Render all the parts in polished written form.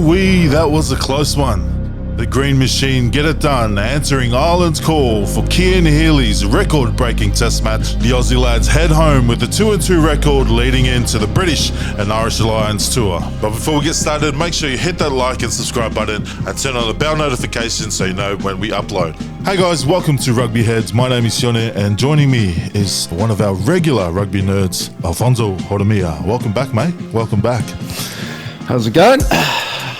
That was a close one. The Green Machine get it done, answering Ireland's call for Cian Healy's record-breaking test match. The Aussie lads head home with a 2-2 record leading into the British and Irish Alliance tour. But before we get started, make sure you hit that like and subscribe button and turn on the bell notification so you know when we upload. Hey guys, welcome to Rugby Heads. My name is Sione, and joining me is one of our regular rugby nerds, Alfonso Horemia. Welcome back, mate. Welcome back. How's it going?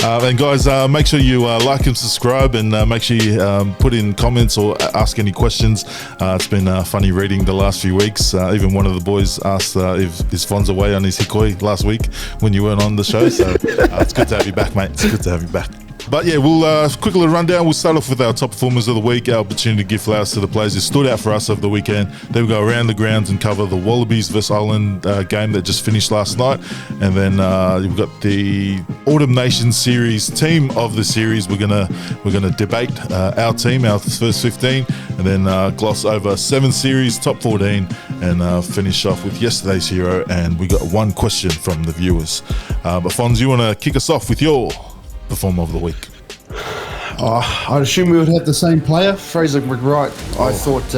And guys, make sure you like and subscribe, and make sure you put in comments or ask any questions. It's been funny reading the last few weeks. Even one of the boys asked if is Fonz away on his hikoi last week when you weren't on the show. So it's good to have you back, mate. It's good to have you back. But yeah, we'll quickly run down. We'll start off with our top performers of the week, our opportunity to give flowers to the players who stood out for us over the weekend. Then we'll go around the grounds and cover the Wallabies vs Ireland game that just finished last night. And then we've got the Autumn Nations Series team of the series. We're gonna debate our team, our first 15, and then gloss over 7 series, top 14, and finish off with yesterday's hero. And we got one question from the viewers. But Fonz, you want to kick us off with your performer of the week? I'd assume we would have the same player, Fraser McWright. I thought,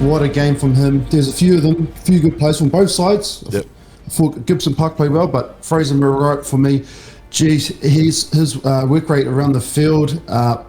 what a game from him. There's a few of them, a few good plays from both sides. Yep. I thought Gibson Park played well, but Fraser McWright for me, geez, his work rate around the field,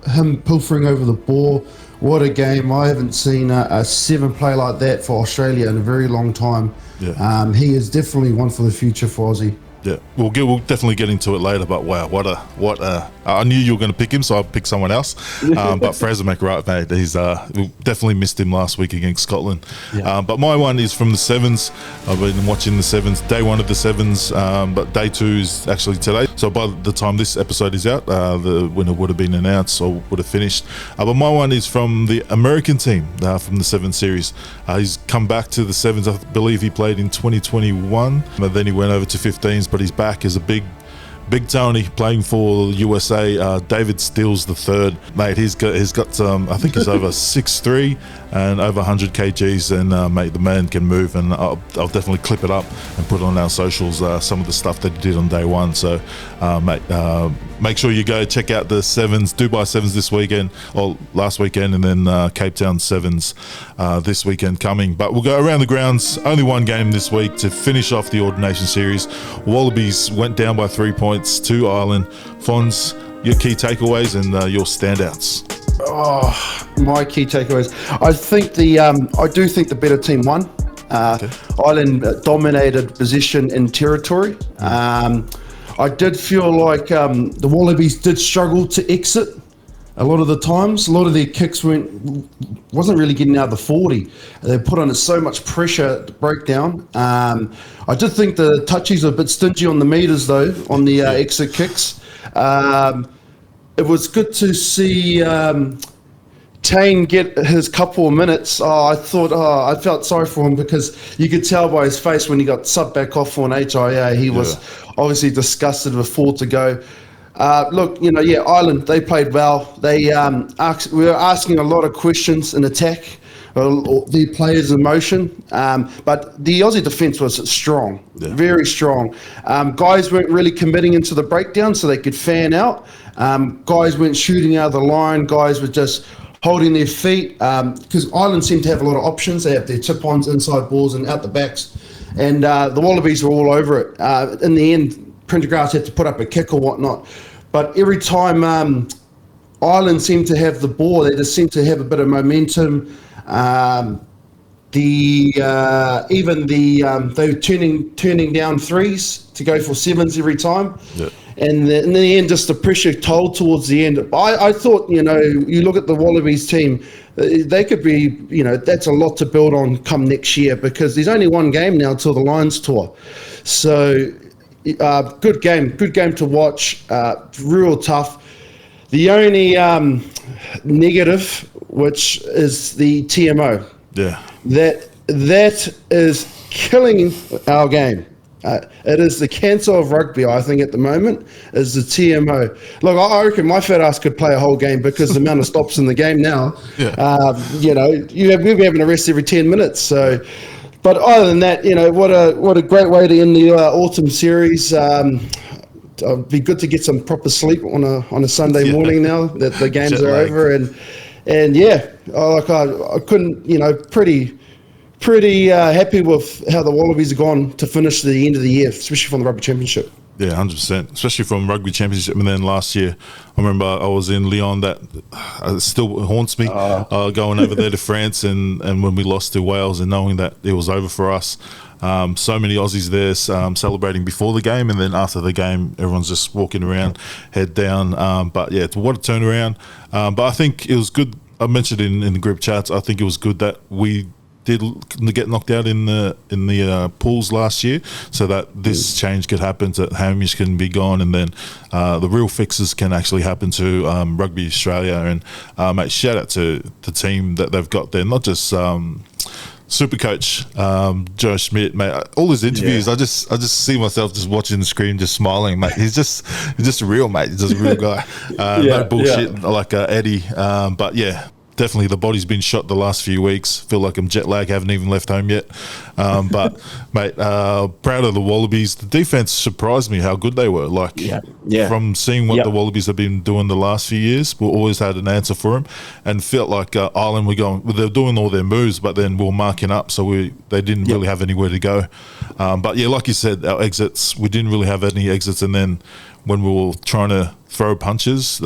him pilfering over the ball, what a game. I haven't seen a 7 play like that for Australia in a very long time. Yeah. He is definitely one for the future for Aussie. Yeah, we'll definitely get into it later. But wow, what a! I knew you were going to pick him, so I picked someone else. But Fraser McWright, mate, he's we definitely missed him last week against Scotland. Yeah. But my one is from the Sevens. I've been watching the Sevens, day 1 of the Sevens, but day 2 is actually today. So by the time this episode is out, the winner would have been announced or would have finished. But my one is from the American team from the 7 series. He's come back to the Sevens. I believe he played in 2021, but then he went over to 15s. But he's back as a big Tony playing for USA. David Steele's the third, mate. He's got I think he's over 6'3" and over 100 kgs, and mate, the man can move, and I'll definitely clip it up and put it on our socials, some of the stuff that he did on day 1. So mate, make sure you go check out the Sevens, Dubai Sevens this weekend, or last weekend, and then Cape Town Sevens this weekend coming. But we'll go around the grounds. Only one game this week to finish off the Autumn Nation Series. Wallabies went down by 3 points to Ireland. Fonz, your key takeaways and your standouts. Oh, my key takeaways. I do think the better team won. Okay. Ireland dominated position and territory. I did feel like the Wallabies did struggle to exit a lot of the times. A lot of their kicks wasn't really getting out of the 40. They put on so much pressure at the breakdown. I did think the touchies were a bit stingy on the meters though, on the exit kicks. It was good to see Tane get his couple of minutes. I felt sorry for him because you could tell by his face when he got subbed back off on HIA, he was obviously disgusted with 4 to go. Look, Ireland, they played well. We were asking a lot of questions in attack, the players in motion, but the Aussie defence was strong, very strong. Guys weren't really committing into the breakdown so they could fan out. Guys weren't shooting out of the line. Guys were just holding their feet, because Ireland seemed to have a lot of options. They have their tip-ons, inside balls, and out the backs. And the Wallabies were all over it. In the end, Prendergast had to put up a kick or whatnot. But every time Ireland seemed to have the ball, they just seemed to have a bit of momentum. They were turning down 3s to go for 7s every time. Yeah. And in the end, just the pressure told towards the end. I thought, you look at the Wallabies team, they could be, that's a lot to build on come next year, because there's only one game now till the Lions tour. So good game to watch, real tough. The only negative, which is the TMO. Yeah. That is killing our game. It is the cancer of rugby, I think, at the moment, is the TMO. Look, I reckon my fat ass could play a whole game because the amount of stops in the game now. Yeah. We'll be having a rest every 10 minutes. So, but other than that, what a great way to end the autumn series. be good to get some proper sleep on a Sunday morning now that the games are over, and yeah, I couldn't, pretty happy with how the Wallabies have gone to finish the end of the year, especially from the Rugby Championship. Yeah, 100%, especially from Rugby Championship. And then last year, I remember I was in Lyon. That still haunts me, going over there to France and when we lost to Wales and knowing that it was over for us. So many Aussies there celebrating before the game, and then after the game, everyone's just walking around, head down. But yeah, what a turnaround. But I think it was good. I mentioned in the group chats, I think it was good that we did get knocked out in the pools last year, so that this change could happen, that Hamish can be gone, and then the real fixes can actually happen to Rugby Australia. And mate, shout out to the team that they've got there, not just super coach Joe Schmidt, mate. All his interviews, I just see myself just watching the screen, just smiling, mate. He's just a real mate. He's just a real guy. No bullshit like Eddie. But yeah, definitely the body's been shot the last few weeks. Feel like I'm jet lag, haven't even left home yet. But mate, proud of the Wallabies. The defense surprised me how good they were. Like from seeing what the Wallabies have been doing the last few years, we always had an answer for them, and felt like Ireland they're doing all their moves, but then we're marking up, so they didn't really have anywhere to go. But yeah, like you said, our exits, we didn't really have any exits, and then when we were trying to throw punches,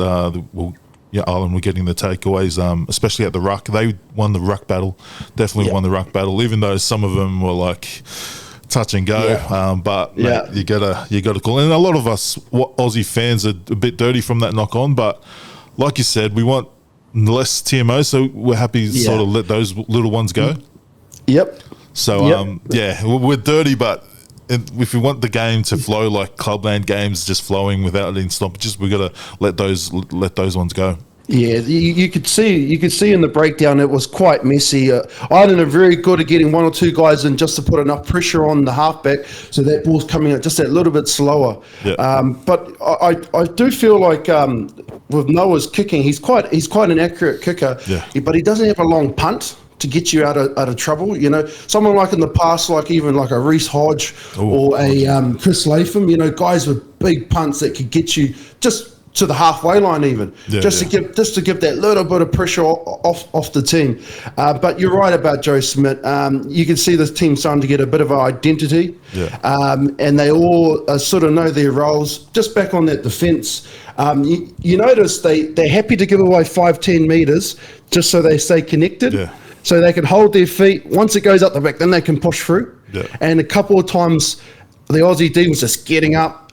Ireland were getting the takeaways, especially at the ruck. They won the ruck battle, definitely won the ruck battle, even though some of them were like touch and go. But mate, you gotta call. And a lot of us Aussie fans are a bit dirty from that knock on, but like you said, we want less TMO, so we're happy to sort of let those little ones go. Yep. So we're dirty, but if we want the game to flow like clubland games, just flowing without any stoppages, we got to let those ones go. Yeah, you could see in the breakdown it was quite messy. Ireland are very good at getting one or two guys in just to put enough pressure on the halfback, so that ball's coming out just that little bit slower. Yeah. But I do feel like with Noah's kicking, he's quite an accurate kicker. Yeah. But he doesn't have a long punt to get you out of trouble. Someone like in the past, like even like a Reece Hodge or a Chris Latham, guys with big punts that could get you just to the halfway line even, just to give that little bit of pressure off the team. But you're right about Joe Schmidt. You can see this team starting to get a bit of an identity, and they all sort of know their roles. Just back on that defence, you notice they're happy to give away 5-10 metres just so they stay connected. Yeah. So they can hold their feet. Once it goes up the back, then they can push through. Yeah. And a couple of times, the Aussie D was just getting up.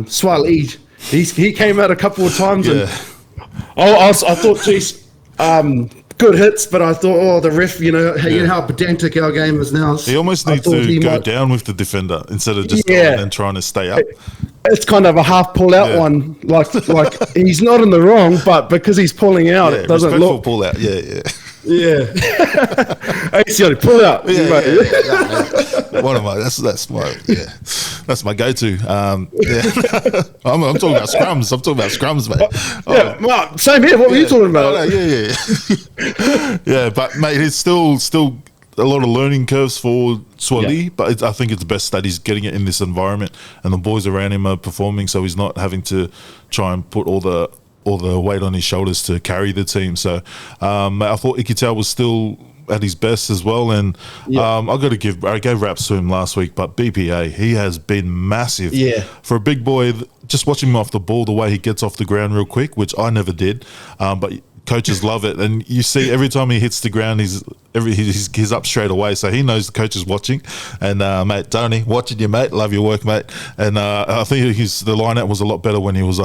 Swale, he came out a couple of times, and I thought, geez, good hits. But I thought, the ref, you know how pedantic our game is now. He almost needs to go down with the defender instead of just going and trying to stay up. It's kind of a half pull out one, like he's not in the wrong, but because he's pulling out, it doesn't look pull out. Yeah. ACL, pull out. One of my that's my go-to. I'm talking about scrums. Mate. Mark, same here. What were you talking about? Yeah, but mate, it's still a lot of learning curves for Swali, but I think it's best that he's getting it in this environment, and the boys around him are performing, so he's not having to try and put all the weight on his shoulders to carry the team. So I thought Ikitel was still at his best as well, and I gave raps to him last week, but BPA, he has been massive for a big boy. Just watching him off the ball, the way he gets off the ground real quick, which I never did, but coaches love it, and you see every time he hits the ground, he's up straight away. So he knows the coach is watching. And mate, Tony, watching you, mate. Love your work, mate. And I think the lineup was a lot better when he was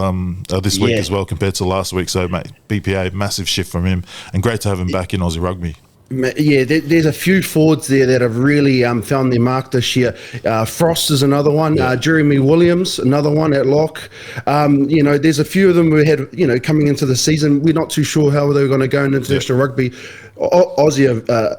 this week as well compared to last week. So mate, BPA, massive shift from him, and great to have him back in Aussie rugby. Yeah, there's a few forwards there that have really found their mark this year. Frost is another one. Jeremy Williams, another one at lock. There's a few of them we had, coming into the season. We're not too sure how they were going to go in international rugby. Aussie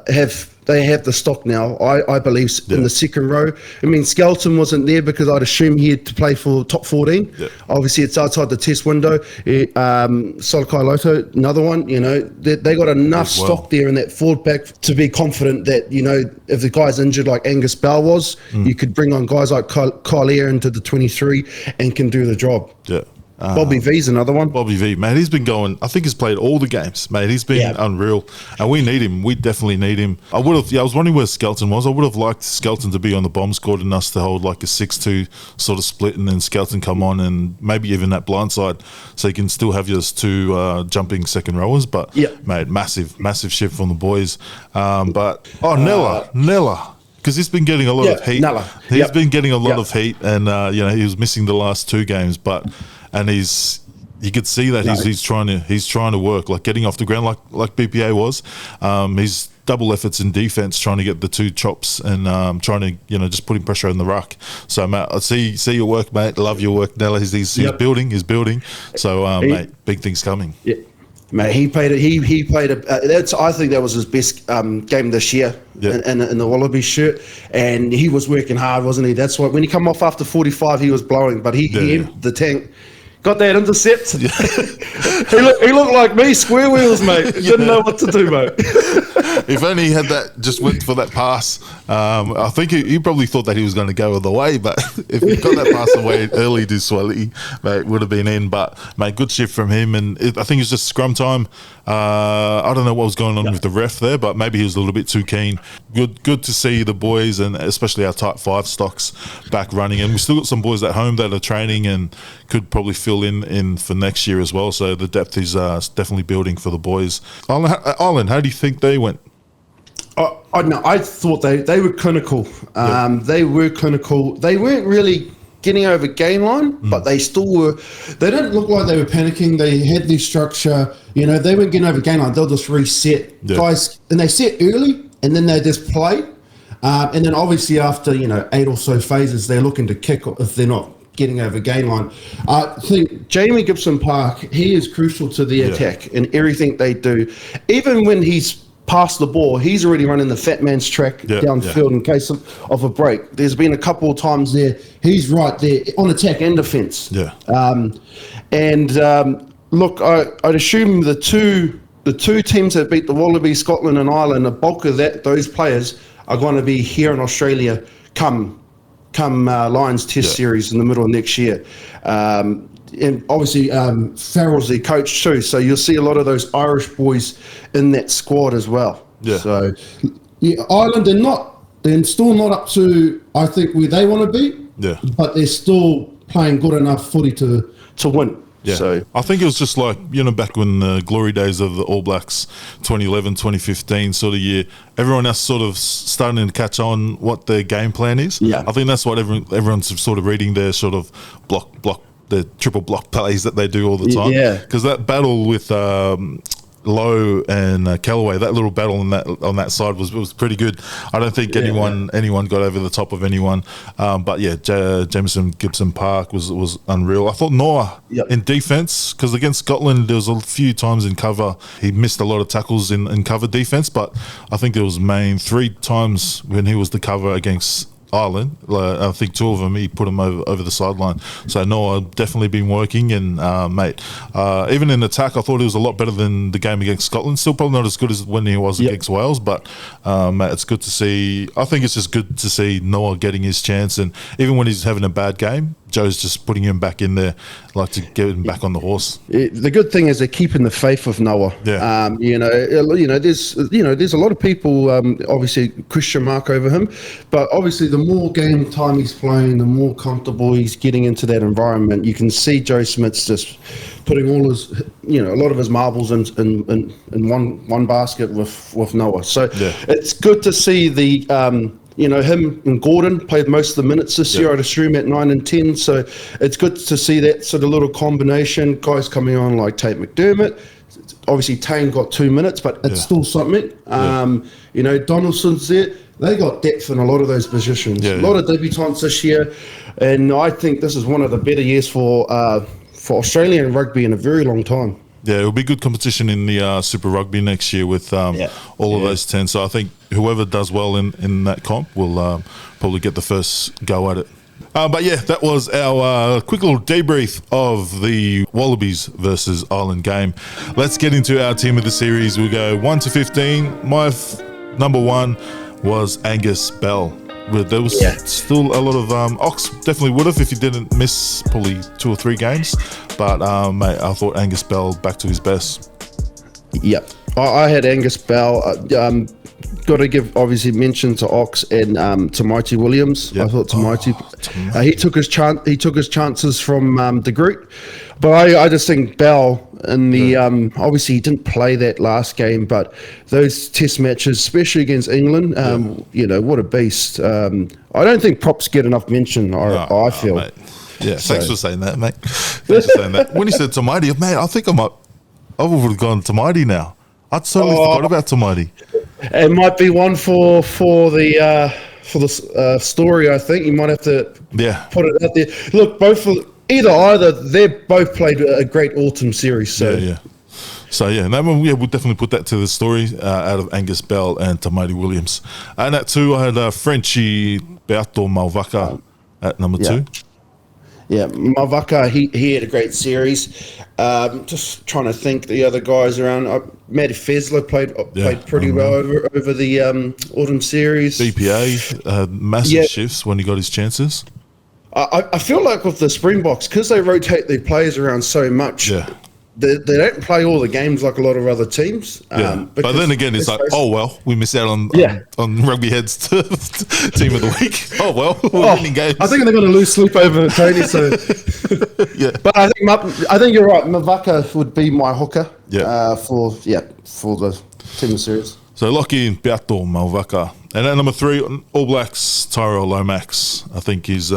have they have the stock now, I believe, in the second row. I mean, Skelton wasn't there because I'd assume he had to play for top 14. Yeah. Obviously, it's outside the test window. Solokai Loto, another one, you know, they got enough stock there in that forward pack to be confident that, you know, if the guy's injured like Angus Bell was, you could bring on guys like Kyle Eyre into the 23 and can do the job. Yeah. Bobby V's another one. Bobby V, mate, he's been going. I think he's played all the games, mate. He's been unreal, and we need him. We definitely need him. I was wondering where Skelton was. I would have liked Skelton to be on the bomb squad and us to hold like a 6-2 sort of split, and then Skelton come on and maybe even that blind side, so you can still have your two jumping second rowers. But mate, massive shift from the boys. Nella. Because he's been getting a lot of heat. He's been getting a lot of heat, and you know, he was missing the last 2 games, and you could see that he's trying to work, like getting off the ground, like BPA was. He's double efforts in defense, trying to get the 2 chops and trying to, you know, just putting pressure on the ruck. So, mate, I see your work, mate. Love your work, Nella. He's building. So, mate, big things coming. Yeah. Mate, he played I think that was his best game this year in the Wallabies shirt, and he was working hard, wasn't he? That's why when he come off after 45, he was blowing, but he emptied the tank. Got that intercept. He looked like me, square wheels, mate. Didn't know what to do, mate. If only he had just went for that pass. I think he probably thought that he was going to go the way, but if he got that pass away early to Swelly, mate, would have been in. But, mate, good shift from him. And I think it's just scrum time. I don't know what was going on with the ref there, but maybe he was a little bit too keen. Good to see the boys, and especially our type 5 stocks, back running. And we've still got some boys at home that are training and could probably fill in for next year as well. So the depth is definitely building for the boys. Ireland, how do you think they went? I thought they were clinical. They were clinical. They weren't really getting over gain line, but they still were. They didn't look like they were panicking. They had their structure. You know, they weren't getting over gain line. They'll just reset, guys, and they set early, and then they just play. And then obviously after 8 or so phases, they're looking to kick if they're not getting over gain line. I think Jamie Gibson-Park, he is crucial to the attack and everything they do. Even when he's past the ball, he's already running the fat man's track downfield in case of a break. There's been a couple of times there, he's right there on attack and defence. Look, I'd assume the two teams that beat the Wallabies, Scotland and Ireland, the bulk of those players are going to be here in Australia come Lions Test Series in the middle of next year. And obviously Farrell's their coach too, so you'll see a lot of those Irish boys in that squad as well. So Ireland, they're still not up to, I think, where they want to be, but they're still playing good enough footy to win. So I think it was just like, back when the glory days of the All Blacks, 2011, 2015 sort of year, everyone else sort of starting to catch on what their game plan is. I think that's what everyone's sort of reading their sort of the triple block plays that they do all the time. Because that battle with Lowe and Callaway, that little battle on that side was pretty good. I don't think anyone got over the top of anyone. But Jameson Gibson-Park was unreal. I thought Noah in defence, because against Scotland there was a few times in cover he missed a lot of tackles in cover defence, but I think there was 3 times when he was the cover against Ireland. I think 2 of them he put them over the sideline. So Noah definitely been working, and mate, even in attack I thought he was a lot better than the game against Scotland. Still probably not as good as when he was against Wales, but mate, it's good to see. I think it's just good to see Noah getting his chance, and even when he's having a bad game, Joe's just putting him back in there, like to get him back on the horse. The good thing is they're keeping the faith of Noah. There's a lot of people obviously question mark over him, but obviously the more game time he's playing, the more comfortable he's getting into that environment. You can see Joe Smith's just putting all his, a lot of his marbles in one basket with Noah. So it's good to see the. Him and Gordon played most of the minutes this year, I'd assume, at 9 and 10. So it's good to see that sort of little combination. Guys coming on like Tate McDermott. Obviously, Tane got 2 minutes, but it's still something. Donaldson's there. They got depth in a lot of those positions. A lot of debutants this year. And I think this is one of the better years for Australian rugby in a very long time. Yeah, it'll be good competition in the Super Rugby next year with all of those 10. So I think whoever does well in that comp will probably get the first go at it. But yeah, that was our quick little debrief of the Wallabies versus Ireland game. Let's get into our team of the series. We'll go 1 to 15. My number 1 was Angus Bell. There was still a lot of Ox definitely would have if he didn't miss probably 2 or 3 games, but mate, I thought Angus Bell back to his best. Yep, I had Angus Bell. Got to give obviously mention to Ox and to Mighty Williams. Yep. I thought to Mighty, he took his chance. He took his chances from the group, but I just think Bell in the obviously he didn't play that last game, but those Test matches, especially against England, you know, what a beast. I don't think props get enough mention. I feel. Mate. Yeah, thanks for saying that, mate. Thanks for saying that. When you said Tamati, mate, I think I would have gone Tamati now. I totally forgot about Tamati. It might be one for the story. I think you might have to put it out there. Look, either they both played a great autumn series. So So yeah, we'll definitely put that to the story out of Angus Bell and Tamati Williams. And at 2, I had Frenchie Beato Malvaka at number 2. Yeah, Malvaka, he had a great series. Just trying to think the other guys around. Matty Fezler played pretty well over the autumn series. BPA massive shifts when he got his chances. I feel like with the Springboks, because they rotate their players around so much, they don't play all the games like a lot of other teams. But then again, it's like, oh well, we missed out on Rugby Heads team of the week. Oh well, we're winning games. I think they're going to lose sleep over Tony. So but I think you're right. Mavaka would be my hooker. For the team of series. So Lockie and Beato Malvaka. And at number 3, All Blacks, Tyrell Lomax. I think he's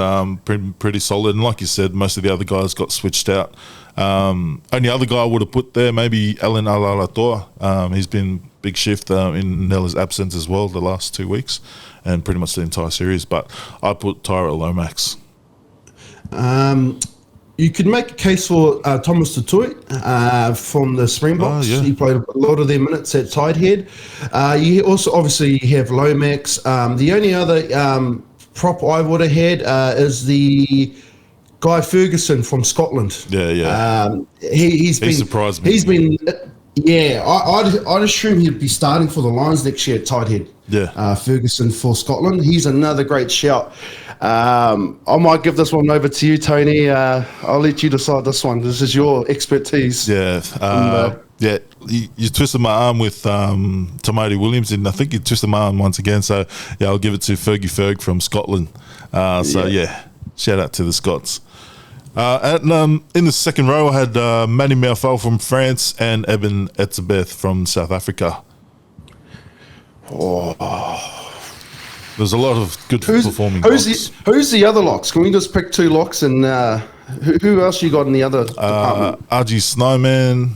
pretty solid. And like you said, most of the other guys got switched out. Only other guy I would have put there, maybe Alan Alalator. He's been big shift in Nella's absence as well the last 2 weeks and pretty much the entire series. But I put Tyrell Lomax. You could make a case for Thomas Tutui from the Springboks. He played a lot of their minutes at tight head. You also obviously have Lomax. The only other prop I would have had is the Guy Ferguson from Scotland. He surprised me. He's been. I'd assume he'd be starting for the Lions next year at tight head. Ferguson for Scotland. He's another great shout. I might give this one over to you, Tony. I'll let you decide this one. This is your expertise. You twisted my arm with Tamati Williams, and I think you twisted my arm once again. So I'll give it to Fergie Ferg from Scotland. Shout out to the Scots. In the second row, I had Manny Merfal from France and Eben Etzebeth from South Africa. There's a lot of good performing locks. Who's the other locks? Can we just pick 2 locks and who else you got in the other department? RG Snowman.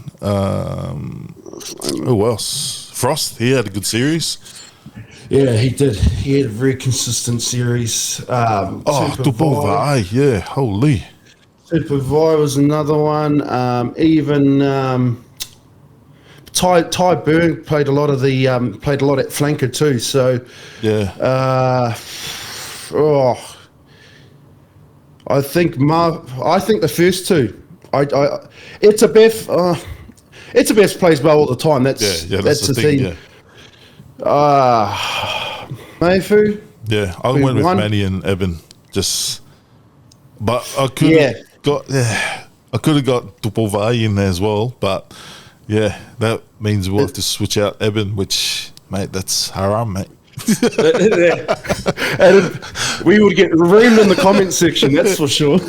Who else? Frost. He had a good series. Yeah, he did. He had a very consistent series. Tupova. Yeah, holy. Supervi was another one. Even Ty Byrne played a lot at flanker too. So I think the first 2. Etzebeth plays well all the time. That's the thing. Mayfu. Yeah, I went with Manny and Eben. But I could have got Tupovai in there as well. But that means we'll have to switch out Eben, which, mate, that's haram, mate. And we would get reamed in the comment section, that's for sure.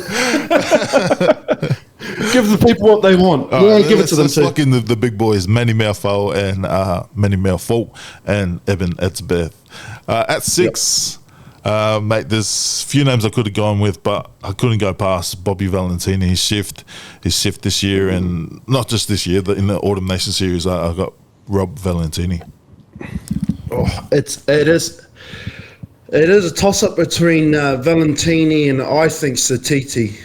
Give the people what they want. Give it to them too. Let's lock in the big boys, Manny Merfal and Eben Etzebeth. At 6, mate, there's a few names I could have gone with, but I couldn't go past Bobby Valentini. His shift this year, and not just this year, but in the Autumn Nation series, I got Rob Valentini. It is a toss-up between Valentini and, I think, Satiti.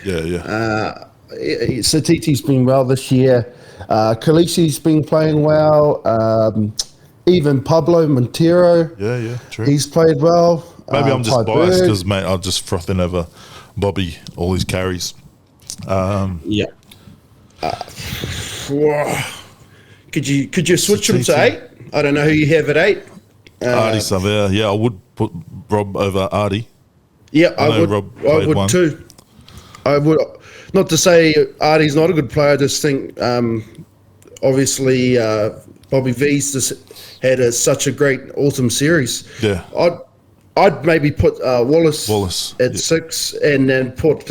Satiti's been well this year. Even Bobby Valentini, I think, Khaleesi's been playing well. Even Pablo Montero. Yeah, true. He's played well. Maybe I'm just Ty biased Bird. because, mate, I'm just frothing over Bobby, all his carries. Yeah. Could you switch him to 8? I don't know who you have at 8. Artie Savea. Yeah, I would put Rob over Artie. Yeah, I know would. Rob I played would one. too. I would. Not to say Artie's not a good player. I just think, obviously, Bobby V's just had such a great autumn series. Yeah. I'd maybe put Wallace at 6 and then put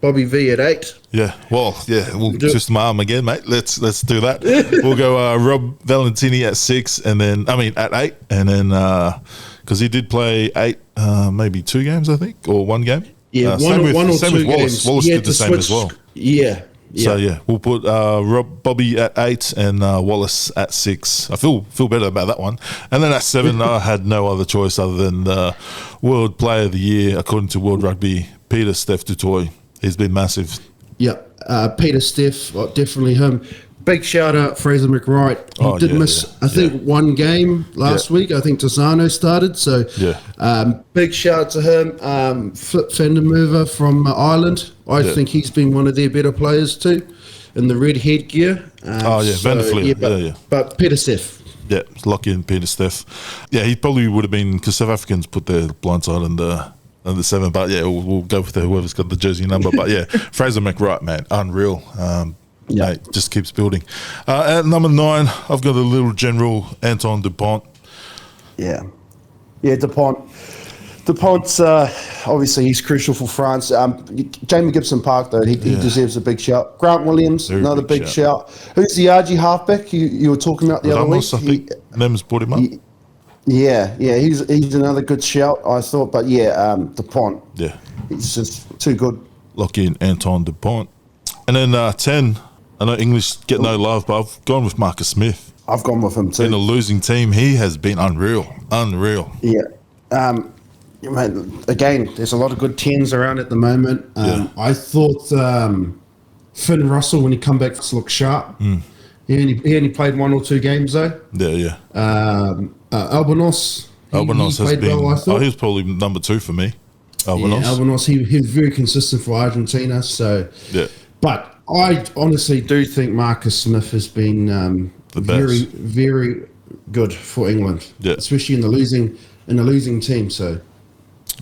Bobby V at 8. Yeah, well, we'll twist my arm again, mate. Let's do that. We'll go Rob Valentini at 6, and then at 8, and then because he did play 8, maybe 2 games, I think, or 1 game. Yeah, same with Wallace. Games. Wallace did the same as well. Yeah. So we'll put Bobby at 8 and Wallace at 6. I feel better about that one. And then at 7, I had no other choice other than the World Player of the Year according to World Rugby, Peter Steph Dutoy. He's been massive. Yeah, Peter Steph, definitely him. Big shout out, Fraser McWright. He did miss, I think, 1 game last week. I think Tosano started. So, big shout out to him. Flip Vandermover from Ireland. I think he's been one of their better players too, in the red headgear. Vanderfleer. But Peter Steph. Yeah, lock in Peter Steph. Yeah, he probably would have been, because South Africans put their blindside in the 7, but we'll go with whoever's got the jersey number. But Fraser McWright, man, unreal. Mate, just keeps building. At number 9, I've got a little general, Anton Dupont. Yeah, Dupont. Dupont's obviously he's crucial for France. Jamie Gibson Park though, he deserves a big shout. Grant Williams, another big shout. Who's the RG halfback you were talking about the other week? I think Nems brought him up. Yeah, he's another good shout, I thought. But Dupont. Yeah, he's just too good. Lock in Anton Dupont. And then 10, I know English get no love, but I've gone with Marcus Smith. I've gone with him too. In a losing team, he has been unreal. Yeah. Again, there's a lot of good 10s around at the moment. I thought Finn Russell, when he come back, looked sharp. He only played 1 or 2 games though. Yeah. Albanos. Albanos has been. Well, I thought. He was probably number 2 for me. Albanos. Yeah, Albanos. He was very consistent for Argentina. So but I honestly do think Marcus Smith has been very, very good for England. Yeah. Especially in the losing team. So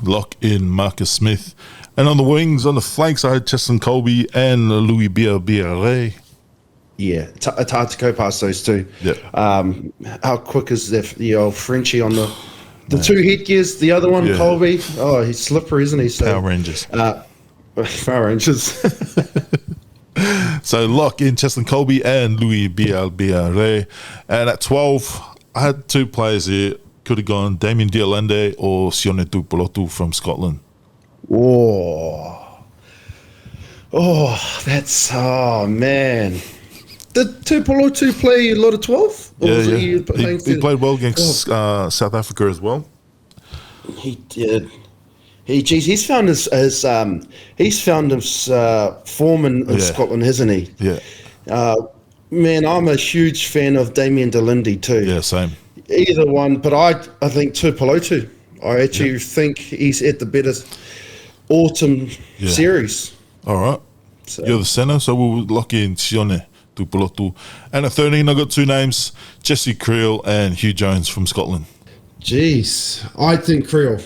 lock in Marcus Smith. And on the wings, on the flanks, I had Cheslin Colby and Louis Biarray. Yeah, it's hard to go past those two. Yeah. How quick is the old Frenchie on the 2 headgears? The other one, Colby. Oh, he's slippery, isn't he? So, Power Rangers. Power Rangers. So lock in Cheslin Colby and Louis Biarray. And at 12, I had 2 players here. Could have gone Damien Diolande or Sione Tupolotu from Scotland. Oh man. Did Tupolotu play a lot of 12? He played well against South Africa as well. He did. He's found his form in Scotland, hasn't he? Yeah. Man, I'm a huge fan of Damien Delinde too. Yeah, same. Either one, but I think Tupolotu. I actually think he's at the better autumn series. All right. So. You're the centre, so we'll lock in Sione Tupolotu. And at 13, I got 2 names, Jesse Creel and Hugh Jones from Scotland. Jeez, I think Creel.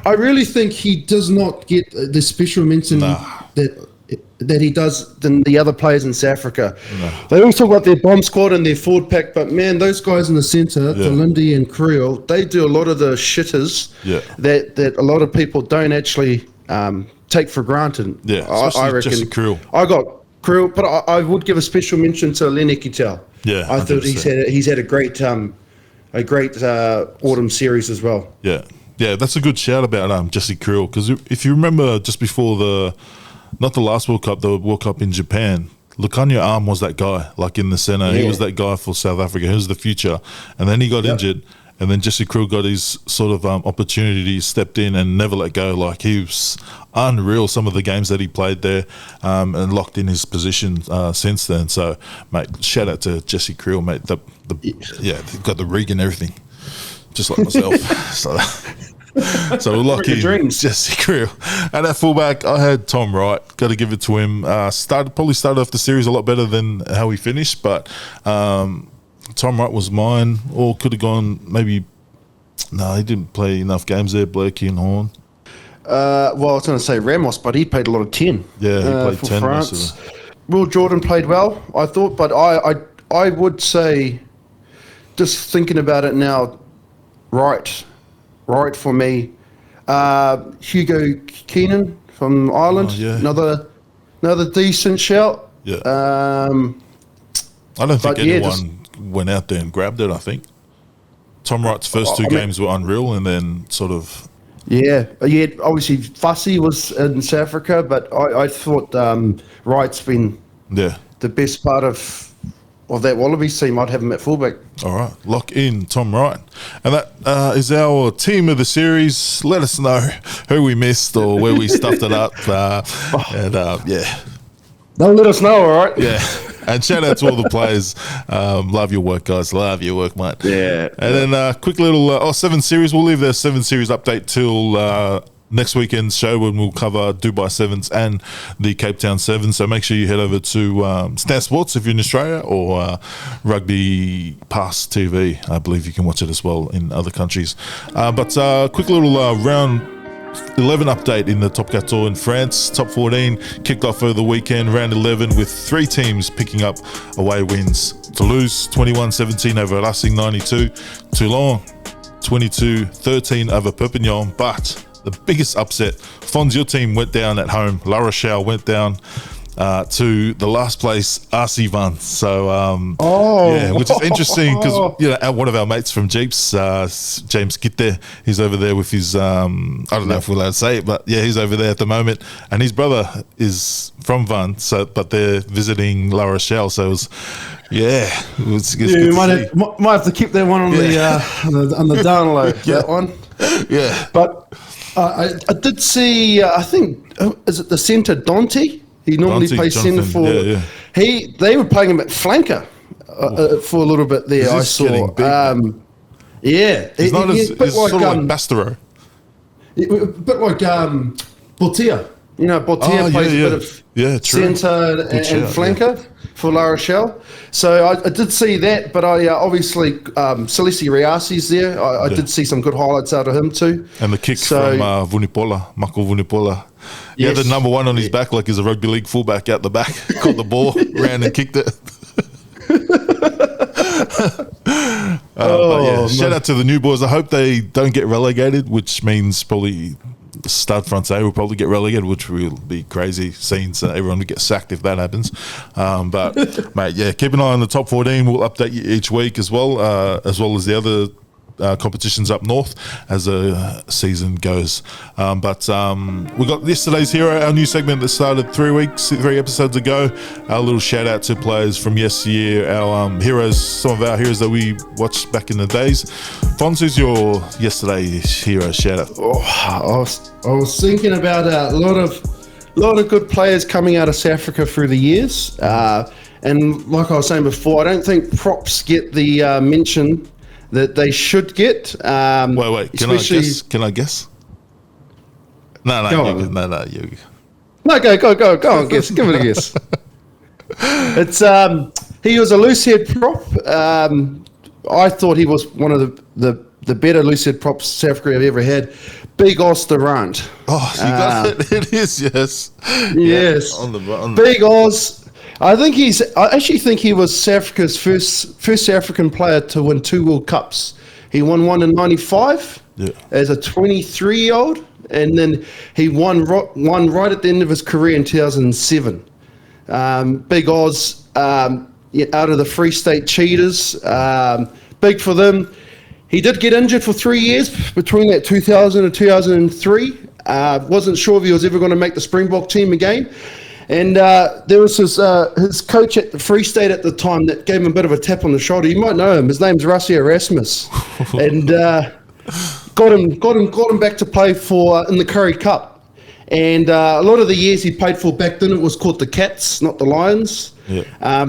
I really think he does not get the special mention that he does than the other players in South Africa. No. They always talk about their bomb squad and their forward pack, but man, those guys in the centre, Delinde and Creel, they do a lot of the shitters that a lot of people don't actually take for granted. Yeah, I reckon. Jesse Creel. I got Creel, but I would give a special mention to Lenny Kittel. Yeah, I thought he's had a great autumn series as well. Yeah, that's a good shout about Jesse Creel, because if you remember just before not the last World Cup, the World Cup in Japan, Lukanya Arm was that guy, like in the centre. He was that guy for South Africa. He was the future. And then he got injured, and then Jesse Creel got his sort of opportunity, stepped in and never let go. Like, he was unreal, some of the games that he played there, and locked in his position since then. So, mate, shout out to Jesse Creel, mate. They've got the rig and everything, just like myself. So we'll lock in Jesse Creel. And at fullback, I had Tom Wright. Got to give it to him. Probably started off the series a lot better than how he finished, but Tom Wright was mine. Or could have gone maybe. No, he didn't play enough games there. Blakey and Horn. Well, I was going to say Ramos, but he played a lot of 10. Yeah, he played for 10 France. Will Jordan played well, I thought, but I would say, just thinking about it now, right for me. Hugo Keenan from Ireland, another decent shout. Yeah. I don't think anyone went out there and grabbed it, I think. Tom Wright's first two games were unreal, and then sort of... Yeah. Obviously, Fussy was in South Africa, but I thought Wright's been the best part of that Wallabies team. I'd have him at fullback. All right. Lock in Tom Wright. And that is our team of the series. Let us know who we missed or where we stuffed it up. They'll let us know, all right? Yeah. And shout out to all the players. Love your work, guys. Love your work, mate. Yeah. And then quick little 7 series. We'll leave the 7 series update till next weekend's show when we'll cover Dubai Sevens and the Cape Town Sevens. So make sure you head over to Stan Sports if you're in Australia, or Rugby Pass TV. I believe you can watch it as well in other countries. But quick little round 11 update in the Top 14 in France. Top 14 kicked off over the weekend, round 11, with 3 teams picking up away wins. Toulouse 21-17 over Racing 92. Toulon 22-13 over Perpignan. But the biggest upset, Fonz, your team went down at home. La Rochelle went down to the last place, RC Van. So, which is interesting because one of our mates from Jeeps, James Gitte, he's over there with his, I don't know if we're allowed to say it, but yeah, he's over there at the moment, and his brother is from Van, but they're visiting La Rochelle, so it was. Yeah, it's you might have to keep that one on the download. That one. Yeah, but I did see. I think is it the centre Dante? He normally plays centre for. They were playing him at flanker for a little bit there. I saw. He's not as sort of like Bastero. A bit like Bortia. You know, Bortia plays a bit of centre and flanker for La Rochelle. So I did see that, but I obviously Salisi Riasi's there. I did see some good highlights out of him too. And the kick from Vunipola, Mako Vunipola. He had the number 1 on his back like he's a rugby league fullback out the back. Caught the ball, ran and kicked it. Shout out to the new boys. I hope they don't get relegated, which means probably Stud Front A will probably get relegated, which will be crazy scenes. Everyone will get sacked if that happens. But mate, keep an eye on the top 14. We'll update you each week as well as the other competitions up north as the season goes. But we got yesterday's hero, our new segment that started 3 episodes ago. Our little shout out to players from yesteryear, our heroes, some of our heroes that we watched back in the days. Fonz, who's your yesterday's hero shout out? I was thinking about a lot of good players coming out of South Africa through the years, and like I was saying before, I don't think props get the mention that they should get. Wait. Can I guess? No. You. No, go on. Guess. Give it a guess. It's he was a loose head prop. I thought he was one of the better loose head props South Africa have ever had. Big Oz Durant. Oh, you got it. It is, yes. Yes. Yeah, on the Big Oz. I actually think he was South Africa's first South African player to win 2 World Cups. He won one in '95 as a 23-year-old, and then he won right at the end of his career in 2007. Big Oz out of the Free State Cheetahs. Big for them. He did get injured for 3 years between that 2000 and 2003. Wasn't sure if he was ever going to make the Springbok team again. And there was his coach at the Free State at the time that gave him a bit of a tap on the shoulder. You might know him. His name's Rassie Erasmus, and got him back to play in the Currie Cup. And a lot of the years he played for back then, it was called the Cats, not the Lions,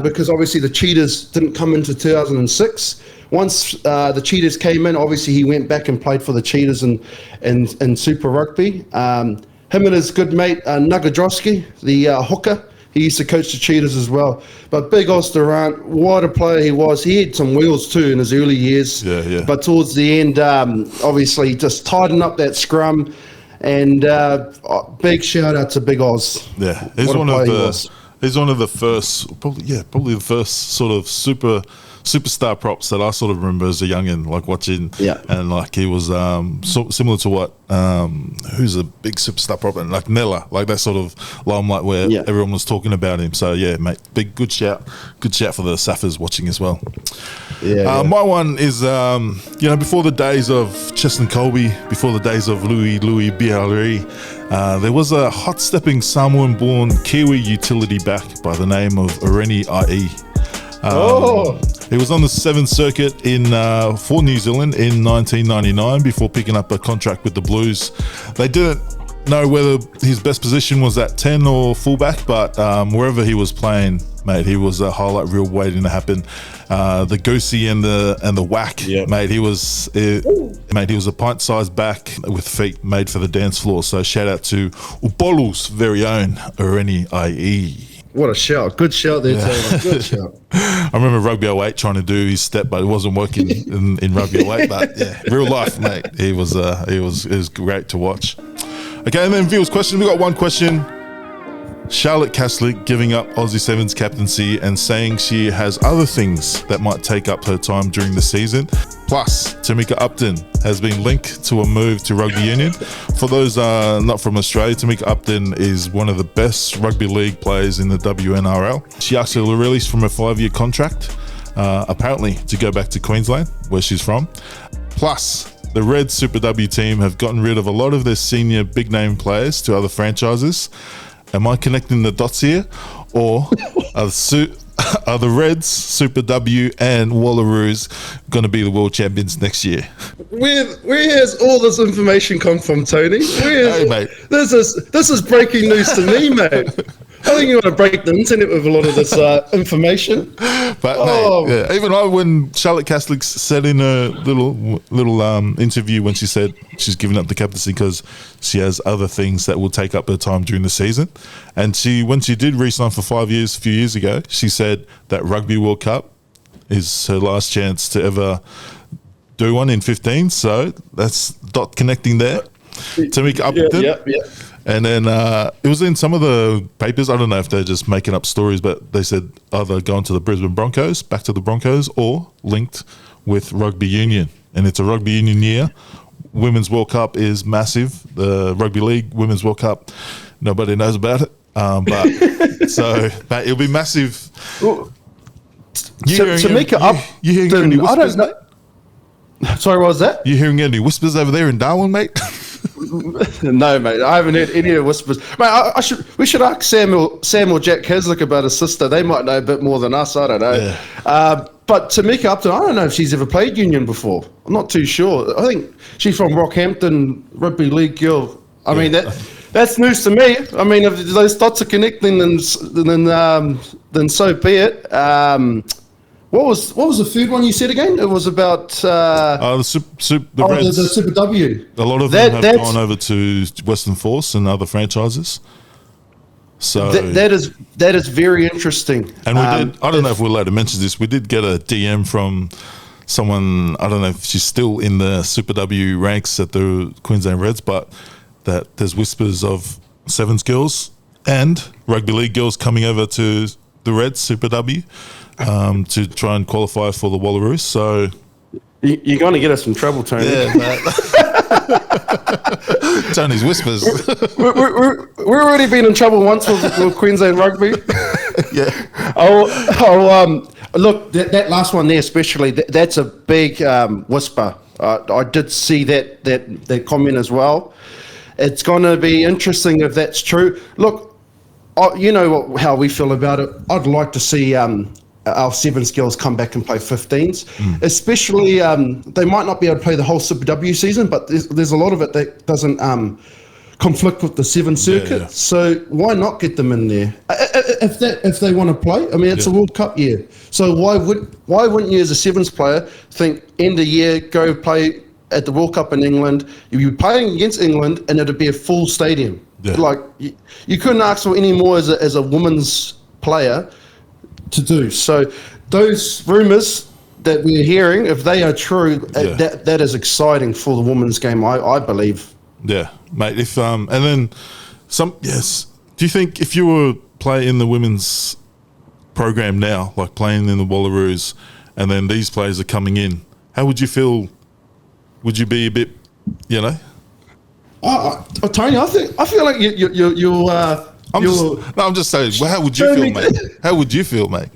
because obviously the Cheetahs didn't come into 2006. Once the Cheetahs came in, obviously he went back and played for the Cheetahs in Super Rugby. Him and his good mate, Nagadrowski, the hooker, he used to coach the Cheetahs as well. But big Oz Durant, what a player he was. He had some wheels too in his early years. But towards the end, obviously just tightened up that scrum. And big shout out to Big Oz. Yeah, he's one of the first, probably the first sort of superstar props that I sort of remember as a youngin, like watching. And like he was similar to what who's a big superstar prop, and like Nella, like that sort of limelight where everyone was talking about him. So yeah, mate, good shout for the Saffers watching as well. My one is before the days of Cheston Colby, before the days of Louis Bialeri, there was a hot-stepping Samoan-born Kiwi utility back by the name of Irene IE. He was on the 7th Circuit for New Zealand in 1999 before picking up a contract with the Blues. They didn't know whether his best position was at 10 or fullback, but wherever he was playing, mate, he was a highlight reel waiting to happen. The goosey and the whack, mate. He was a pint-sized back with feet made for the dance floor. So shout out to Upolu's very own Irene IE. What a shout. Good shout there, Taylor. Good shout. I remember Rugby 08 trying to do his step, but it wasn't working in Rugby 08. But yeah, real life, mate. It was great to watch. Okay, and then viewers' question. We got one question. Charlotte Caslick giving up Aussie Sevens captaincy and saying she has other things that might take up her time during the season. Plus, Tamika Upton has been linked to a move to rugby union. For those not from Australia, Tamika Upton is one of the best rugby league players in the WNRL. She actually released from a 5-year contract, apparently to go back to Queensland, where she's from. Plus, the Red Super W team have gotten rid of a lot of their senior big name players to other franchises. Am I connecting the dots here? Or are the Reds, Super W and Wallaroos going to be the world champions next year? Where has all this information come from, Tony? Hey, mate. This is breaking news to me, mate. I think you want to break the internet with a lot of this information. But mate, even when Charlotte Caslick said in a little interview when she said she's giving up the captaincy because she has other things that will take up her time during the season, and when she did re-sign for 5 years a few years ago, she said that Rugby World Cup is her last chance to ever do one in 15. So that's dot connecting there. Tamika Upton. And then it was in some of the papers. I don't know if they're just making up stories, but they said either going to the Brisbane Broncos, back to the Broncos, or linked with rugby union. And it's a rugby union year. Women's World Cup is massive. The Rugby League Women's World Cup, nobody knows about it. But it'll be massive. Tamika Upton, I don't know. Sorry, what was that? You hearing any whispers over there in Darwin, mate? No, mate. I haven't heard any of the whispers. Mate, we should ask Sam or Jack Haslick about his sister. They might know a bit more than us. I don't know. Yeah. But Tamika Upton, I don't know if she's ever played union before. I'm not too sure. I think she's from Rockhampton, rugby league girl. I mean that's news to me. I mean, if those dots are connecting, then so be it. What was the third one you said again? It was about the Reds. The Super W. A lot of them have gone over to Western Force and other franchises. So that is very interesting. And we did. I don't know if we're allowed to mention this. We did get a DM from someone. I don't know if she's still in the Super W ranks at the Queensland Reds, but that there's whispers of Sevens girls and rugby league girls coming over to the Reds Super W. To try and qualify for the Wallaroos. So you're going to get us in trouble, Tony. Yeah, Tony's whispers. We're already been in trouble once with Queensland Rugby. Yeah. Look, that last one there especially, that's a big whisper. I did see that comment as well. It's going to be interesting if that's true. Look, you know how we feel about it. I'd like to see our Sevens girls come back and play 15s, especially they might not be able to play the whole Super W season, but there's a lot of it that doesn't conflict with the Seven Circuit. yeah. So why not get them in there if they want to play? I mean, it's a World Cup year, so why wouldn't you as a Sevens player think end of year go play at the World Cup in England? You'd be playing against England, and it'd be a full stadium. Yeah. Like you couldn't ask for any more as a women's player to do. So those rumours that we're hearing, if they are true, that is exciting for the women's game, I believe. Yeah, mate. If and then some. Yes. Do you think if you were playing in the women's program now, like playing in the Wallaroos, and then these players are coming in, how would you feel? Would you be a bit, you know? Tony, I feel like I'm just saying. Well, how would you feel, mate? How would you feel, mate?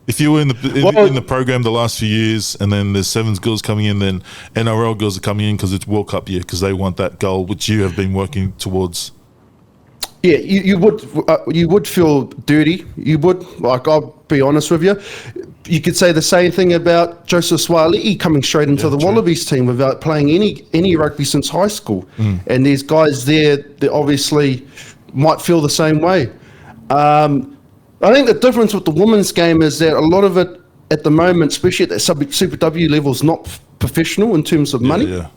If you were in the program the last few years, and then there's Sevens girls coming in, then NRL girls are coming in because it's World Cup year, because they want that goal which you have been working towards. Yeah, you would feel dirty. You would, like, I'll be honest with you. You could say the same thing about Joseph Swali'i coming straight into the Wallabies team without playing any rugby since high school. And there's guys there that obviously might feel the same way. I think the difference with the women's game is that a lot of it at the moment, especially at the Super W level, is not professional in terms of money. Yeah.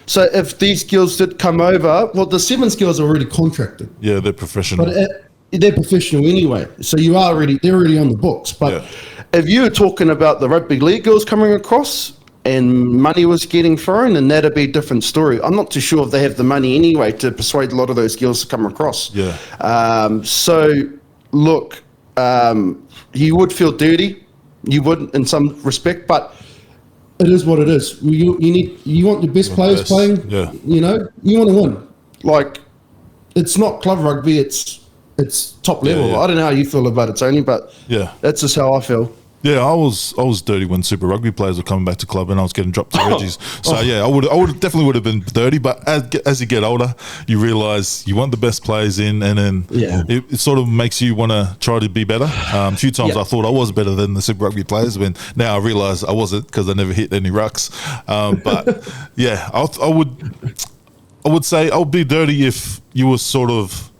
So if these girls did come over, well, the Sevens girls are already contracted. Yeah, they're professional. But they're professional anyway, so they're already on the books. But if you were talking about the rugby league girls coming across and money was getting thrown, then that'd be a different story. I'm not too sure if they have the money anyway to persuade a lot of those girls to come across. Yeah. So look, you would feel dirty, you would in some respect, but it is what it is. You want the best players playing. Yeah. You know, you want to win. Like, it's not club rugby. It's top level. Yeah. I don't know how you feel about it, Tony, but that's just how I feel. Yeah, I was dirty when Super Rugby players were coming back to club, and I was getting dropped to Reggies. So I definitely would have been dirty. But as you get older, you realise you want the best players in, and then it sort of makes you want to try to be better. A few times I thought I was better than the Super Rugby players, when now I realise I wasn't, because I never hit any rucks. But yeah, I would say I would be dirty if you were sort of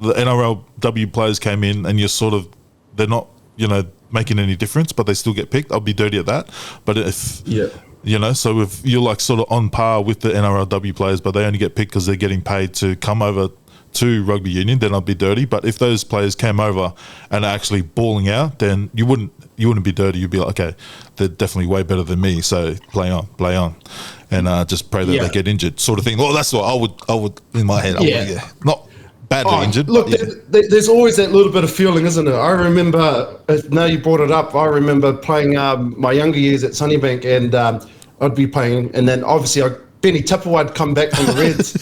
the NRLW players came in and they're not, you know, making any difference, but they still get picked. I'll be dirty at that. But if you know, so if you're like sort of on par with the NRLW players, but they only get picked because they're getting paid to come over to rugby union, then I'd be dirty. But if those players came over and are actually balling out, then you wouldn't be dirty. You'd be like, okay, they're definitely way better than me, so play on, and just pray that they get injured, sort of thing. Well, that's what I would in my head. Not badly injured. Look, there's always that little bit of feeling, isn't it? I remember, now you brought it up, I remember playing my younger years at Sunnybank, and I'd be playing, and then obviously Benny Tipperwide come back from the Reds.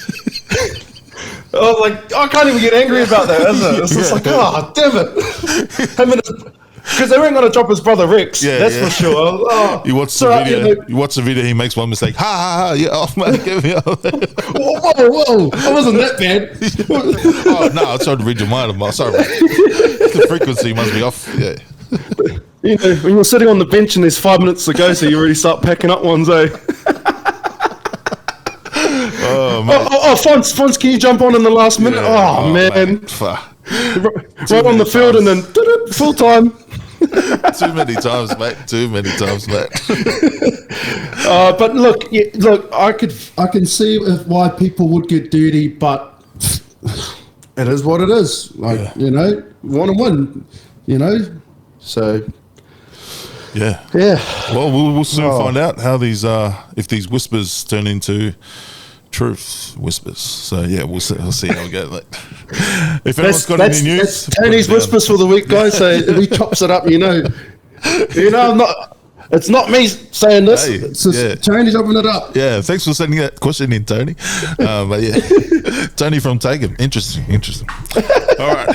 I was like, I can't even get angry about that, is it? It's just like, oh, damn it. Because they weren't going to drop his brother Rex, that's for sure. You watch the video. You watch the video. He makes one mistake. Ha ha ha! You're off, mate. Get me off. Whoa! I wasn't that bad. Oh no! I was trying to read your mind. I'm sorry. The frequency must be off. Yeah. You know, when you're sitting on the bench and there's 5 minutes to go, so you already start packing up ones, eh? Fonz, can you jump on in the last minute? Yeah. Man. Right on the field and then full time. Too many times, mate. But look, I can see why people would get dirty, but it is what it is. Like, you know, want to win, you know. So yeah. Well, we'll soon find out how these if these whispers turn into truth whispers. So yeah, we'll see how we go. Like, if anyone's got any news, that's Tony's whispers for the week, guys. So if he chops it up, you know, it's not me saying this. Hey, it's just Tony chopping it up. Yeah, thanks for sending that question in, Tony. But yeah, Tony from Taken. Interesting. All right,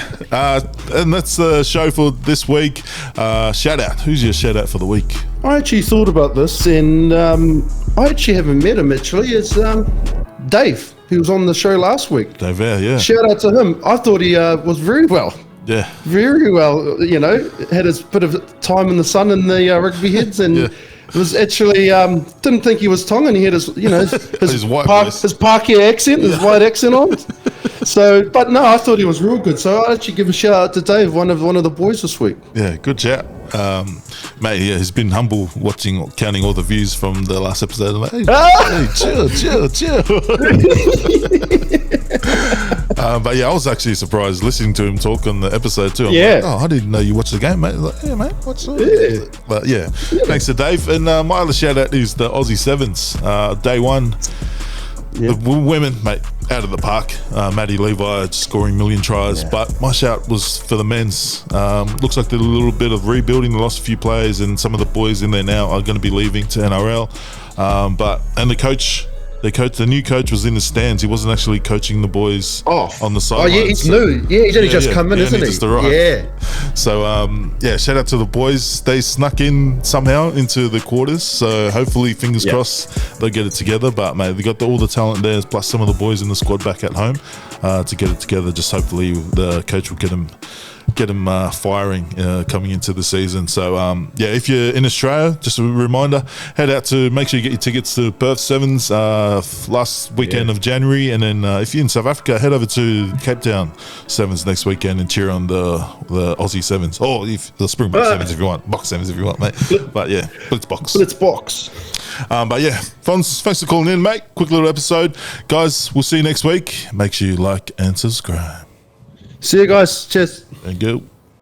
and that's the show for this week. Shout out. Who's your shout out for the week? I actually thought about this, and I actually haven't met him. Actually, it's Dave. He was on the show last week. Dave, yeah. Shout out to him. I thought he was very well. Yeah. Very well, had his bit of time in the sun in the rugby heads, and was actually didn't think he was Tongan. He had his his Pākehā accent, his white accent on. So, but no, I thought he was real good. So I'd actually give a shout out to Dave, one of the boys this week. Yeah, good chat. Mate, he's been humble counting all the views from the last episode. I'm like, hey, chill. But yeah, I was actually surprised listening to him talk on the episode too. I'm like, I didn't know you watched the game, mate. Like, yeah, mate, watch it. Yeah. But yeah, thanks to Dave. And my other shout out is the Aussie Sevens. Day one, the women, mate, out of the park. Maddie Levi scoring 1 million tries, but my shout was for the men's. Looks like there's a little bit of rebuilding. They lost a few players, and some of the boys in there now are going to be leaving to NRL. And the new coach was in the stands. He wasn't actually coaching the boys on the sidelines. Oh yeah, he's new. Yeah, he's only just come in, isn't he? Just arrived. Yeah. So shout out to the boys. They snuck in somehow into the quarters. So hopefully, fingers crossed, they'll get it together. But mate, they got all the talent there, plus some of the boys in the squad back at home to get it together. Just hopefully the coach will get them firing coming into the season. So if you're in Australia, just a reminder, head out to make sure you get your tickets to Perth Sevens last weekend of January, and then if you're in South Africa, head over to Cape Town Sevens next weekend and cheer on the Aussie Sevens, or if the Springbok Sevens if you want, Box Sevens if you want, mate. But yeah, Blitzbox. But yeah, thanks for calling in, mate. Quick little episode, guys. We'll see you next week. Make sure you like and subscribe. See you guys. Cheers. And go.